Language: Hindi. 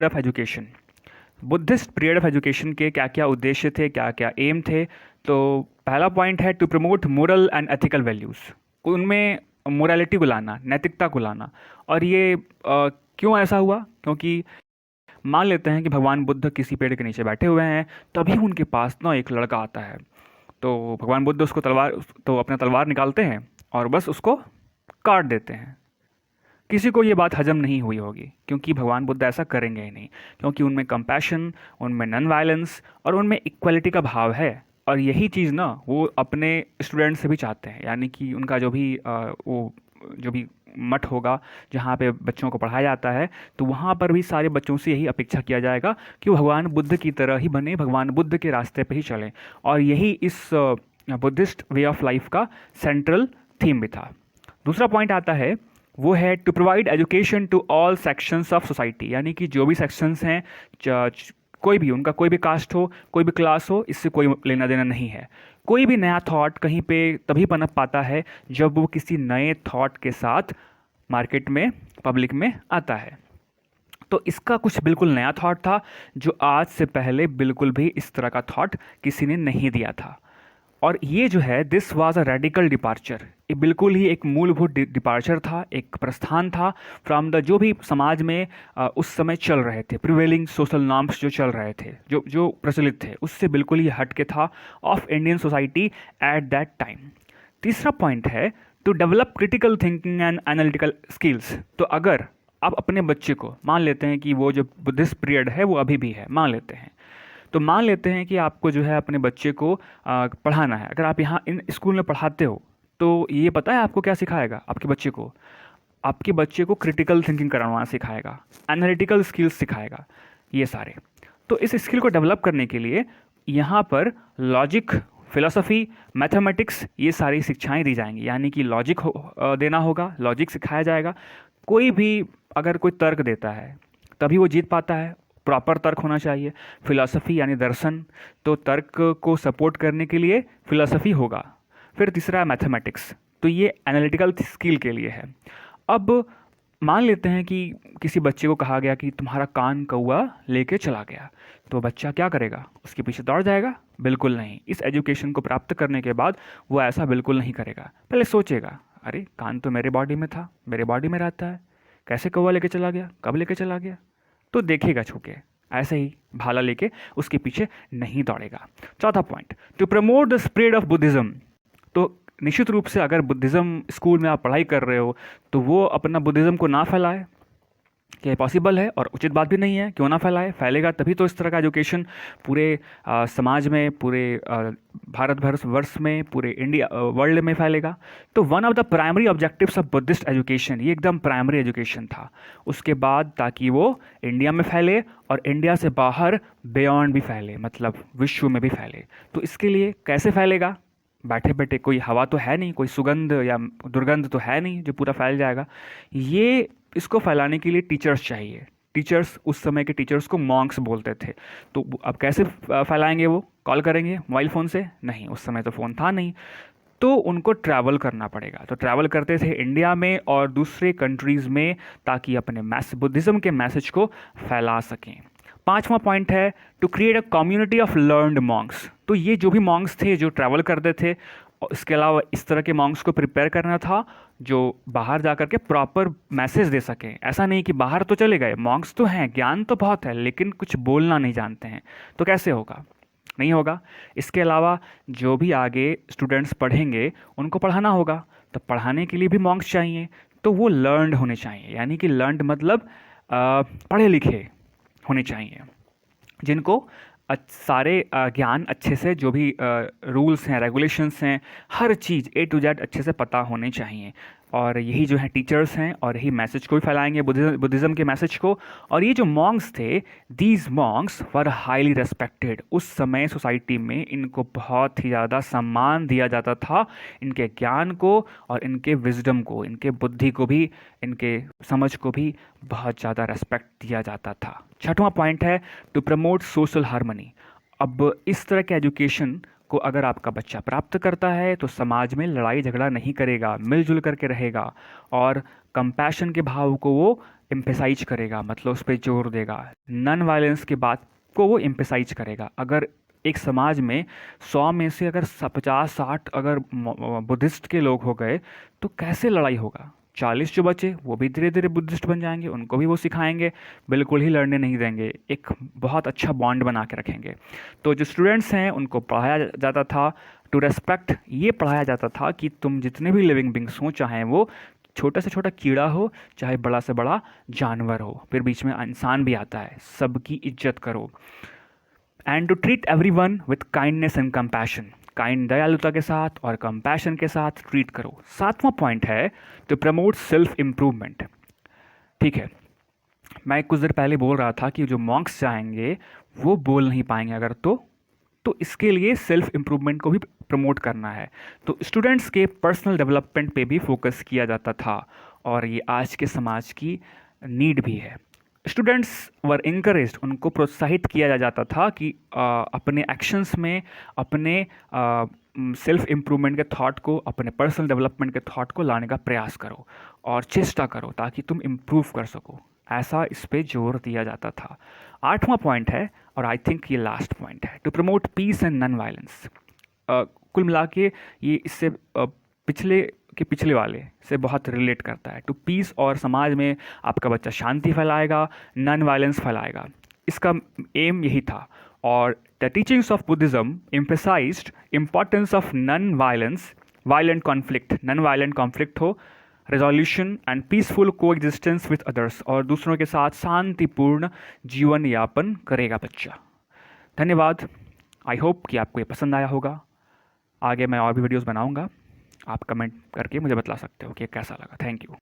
Of education, Buddhist period of education के क्या क्या उद्देश्य थे, क्या क्या एम थे। तो पहला पॉइंट है to promote moral and ethical values, उनमें मोरालिटी को लाना, नैतिकता को लाना। और ये क्यों ऐसा हुआ? क्योंकि मान लेते हैं कि भगवान बुद्ध किसी पेड़ के नीचे बैठे हुए हैं, तभी उनके पास ना एक लड़का आता है। तो भगवान बुद्ध उसको तलवार तो अपना तलवार निकालते हैं और बस उसको काट देते हैं। किसी को ये बात हजम नहीं हुई होगी, क्योंकि भगवान बुद्ध ऐसा करेंगे ही नहीं, क्योंकि उनमें कंपैशन, उनमें नॉन वायलेंस और उनमें इक्वलिटी का भाव है। और यही चीज़ ना वो अपने स्टूडेंट से भी चाहते हैं, यानी कि उनका जो भी मठ होगा जहाँ पे बच्चों को पढ़ाया जाता है, तो वहाँ पर भी सारे बच्चों से यही अपेक्षा किया जाएगा कि वो भगवान बुद्ध की तरह ही बने, भगवान बुद्ध के रास्ते पे ही चलें। और यही इस बुद्धिस्ट वे ऑफ लाइफ का सेंट्रल थीम भी था। दूसरा पॉइंट आता है, वो है to provide education to all sections of society, यानी कि जो भी सेक्शंस हैं, कोई भी, उनका कोई भी कास्ट हो, कोई भी क्लास हो, इससे कोई लेना देना नहीं है। कोई भी नया थॉट कहीं पे तभी पनप पाता है जब वो किसी नए थॉट के साथ मार्केट में, पब्लिक में आता है। तो इसका कुछ बिल्कुल नया थॉट था, जो आज से पहले बिल्कुल भी इस तरह का थॉट किसी ने नहीं दिया था। और ये जो है, this was a radical departure, ये बिल्कुल ही एक मूलभूत डिपार्चर था, एक प्रस्थान था फ्रॉम द जो भी समाज में उस समय चल रहे थे, प्रिवेलिंग सोशल नॉर्म्स जो चल रहे थे, जो जो प्रचलित थे, उससे बिल्कुल ही हट के था of Indian society at that time. तीसरा पॉइंट है to develop critical thinking and analytical skills. तो अगर आप अपने बच्चे को, मान लेते हैं कि वो जो बुद्धिस्ट पीरियड है वो अभी भी है, मान लेते हैं, तो मान लेते हैं कि आपको जो है अपने बच्चे को पढ़ाना है। अगर आप यहाँ इन स्कूल में पढ़ाते हो, तो ये पता है आपको क्या सिखाएगा आपके बच्चे को? आपके बच्चे को क्रिटिकल थिंकिंग करवाना सिखाएगा, एनालिटिकल स्किल्स सिखाएगा, ये सारे। तो इस स्किल को डेवलप करने के लिए यहाँ पर लॉजिक, फिलोसफी, मैथमेटिक्स, ये सारी शिक्षाएं दी जाएंगी। यानी कि लॉजिक देना होगा, लॉजिक सिखाया जाएगा। कोई भी अगर कोई तर्क देता है तभी वो जीत पाता है, प्रॉपर तर्क होना चाहिए। फिलॉसफी यानी दर्शन, तो तर्क को सपोर्ट करने के लिए फिलॉसफी होगा। फिर तीसरा है मैथमेटिक्स, तो ये एनालिटिकल स्किल के लिए है। अब मान लेते हैं कि किसी बच्चे को कहा गया कि तुम्हारा कान कौआ लेके चला गया, तो बच्चा क्या करेगा? उसके पीछे दौड़ जाएगा? बिल्कुल नहीं। इस एजुकेशन को प्राप्त करने के बाद वो ऐसा बिल्कुल नहीं करेगा। पहले सोचेगा, अरे कान तो मेरे बॉडी में था, मेरे बॉडी में रहता है, कैसे कौवा लेके चला गया, कब लेके चला गया? तो देखेगा छूके, ऐसे ही भाला लेके उसके पीछे नहीं दौड़ेगा। चौथा point, to promote the spread of Buddhism. तो निश्चित रूप से अगर बुद्धिज़्म स्कूल में आप पढ़ाई कर रहे हो, तो वो अपना बुद्धिज़्म को ना फैलाए, क्या पॉसिबल है? और उचित बात भी नहीं है, क्यों ना फैलाए? फैलेगा तभी तो इस तरह का एजुकेशन पूरे समाज में, पूरे भारत वर्ष में, पूरे इंडिया वर्ल्ड में फैलेगा। तो one of the primary objectives of Buddhist education, ये एकदम प्राइमरी एजुकेशन था। उसके बाद ताकि वो इंडिया में फैले और इंडिया से बाहर बियॉन्ड भी फैले, मतलब विश्व में भी फैले। तो इसके लिए कैसे फैलेगा? बैठे बैठे कोई हवा तो है नहीं, कोई सुगंध या दुर्गंध तो है नहीं जो पूरा फैल जाएगा। ये इसको फैलाने के लिए टीचर्स चाहिए। टीचर्स, उस समय के टीचर्स को मॉन्क्स बोलते थे। तो अब कैसे फैलाएंगे? वो कॉल करेंगे मोबाइल फ़ोन से? नहीं, उस समय तो फ़ोन था नहीं। तो उनको ट्रैवल करना पड़ेगा। तो ट्रैवल करते थे इंडिया में और दूसरे कंट्रीज़ में, ताकि अपने बुद्धिज़्म के मैसेज को फैला सकें। पांचवा पॉइंट है to create a community of learned monks. तो ये जो भी मॉन्क्स थे जो ट्रैवल करते थे, और इसके अलावा इस तरह के मॉन्क्स को प्रिपेयर करना था जो बाहर जा कर के प्रॉपर मैसेज दे सकें। ऐसा नहीं कि बाहर तो चले गए, मॉन्क्स तो हैं, ज्ञान तो बहुत है, लेकिन कुछ बोलना नहीं जानते हैं, तो कैसे होगा? नहीं होगा। इसके अलावा जो भी आगे स्टूडेंट्स पढ़ेंगे उनको पढ़ाना होगा, तो पढ़ाने के लिए भी मॉन्क्स चाहिए। तो वो लर्नड होने चाहिए, यानी कि लर्नड मतलब पढ़े लिखे होने चाहिए, जिनको सारे ज्ञान अच्छे से, जो भी रूल्स हैं, रेगुलेशंस हैं, हर चीज़ ए टू जेड अच्छे से पता होने चाहिए। और यही जो है टीचर्स हैं, और यही मैसेज को भी फैलाएंगे, बुद्धिज़्म के मैसेज को। और ये जो मॉन्क्स थे, these Monks were highly respected. उस समय सोसाइटी में इनको बहुत ही ज़्यादा सम्मान दिया जाता था, इनके ज्ञान को और इनके विजडम को, इनके बुद्धि को भी, इनके समझ को भी बहुत ज़्यादा रेस्पेक्ट दिया जाता था। छठवां पॉइंट है टू प्रमोट सोशल हार्मनी। अब इस तरह के एजुकेशन को अगर आपका बच्चा प्राप्त करता है, तो समाज में लड़ाई झगड़ा नहीं करेगा, मिलजुल करके रहेगा, और कंपैशन के भाव को वो एम्फेसाइज करेगा, मतलब उस पर जोर देगा। नॉन वायलेंस की बात को वो एम्फेसाइज करेगा। अगर एक समाज में 100 में से अगर 50-60 अगर बुद्धिस्ट के लोग हो गए तो कैसे लड़ाई होगा? 40 जो बचे वो भी धीरे धीरे बुद्धिस्ट बन जाएंगे, उनको भी वो सिखाएंगे, बिल्कुल ही लड़ने नहीं देंगे, एक बहुत अच्छा बॉन्ड बना के रखेंगे। तो जो स्टूडेंट्स हैं उनको पढ़ाया जाता था टू रेस्पेक्ट, ये पढ़ाया जाता था कि तुम जितने भी लिविंग बींग्स हो, चाहे वो छोटा से छोटा कीड़ा हो चाहे बड़ा से बड़ा जानवर हो, फिर बीच में इंसान भी आता है, सबकी इज्जत करो। And to treat everyone with kindness and compassion, kind दयालुता के साथ और कंपैशन के साथ ट्रीट करो। 7वां पॉइंट है टू प्रमोट सेल्फ इम्प्रूवमेंट। ठीक है, मैं कुछ देर पहले बोल रहा था कि जो मॉन्क्स जाएंगे वो बोल नहीं पाएंगे अगर, तो इसके लिए सेल्फ इम्प्रूवमेंट को भी प्रमोट करना है। तो स्टूडेंट्स के पर्सनल डेवलपमेंट पे भी फोकस किया जाता था और ये आज के समाज की नीड भी है। स्टूडेंट्स वर इनकरेज्ड, उनको प्रोत्साहित किया जाता था कि अपने एक्शंस में अपने सेल्फ इम्प्रूवमेंट के थॉट को, अपने पर्सनल डेवलपमेंट के थॉट को लाने का प्रयास करो और चेष्टा करो ताकि तुम इम्प्रूव कर सको, ऐसा इस पे जोर दिया जाता था। 8वां पॉइंट है और आई थिंक ये लास्ट पॉइंट है, to promote peace and non violence. कुल मिला के ये इससे पिछले वाले से बहुत रिलेट करता है। टू पीस, और समाज में आपका बच्चा शांति फैलाएगा, नॉन वायलेंस फैलाएगा, इसका एम यही था। और the teachings of Buddhism emphasised importance of non violence, violent conflict, non violent conflict हो, रेजोल्यूशन एंड पीसफुल को एग्जिस्टेंस विथ अदर्स, और दूसरों के साथ शांतिपूर्ण जीवन यापन करेगा बच्चा। धन्यवाद। आई होप कि आपको ये पसंद आया होगा। आगे मैं और भी वीडियोस बनाऊंगा, आप कमेंट करके मुझे बता सकते हो कि कैसा लगा। Thank you.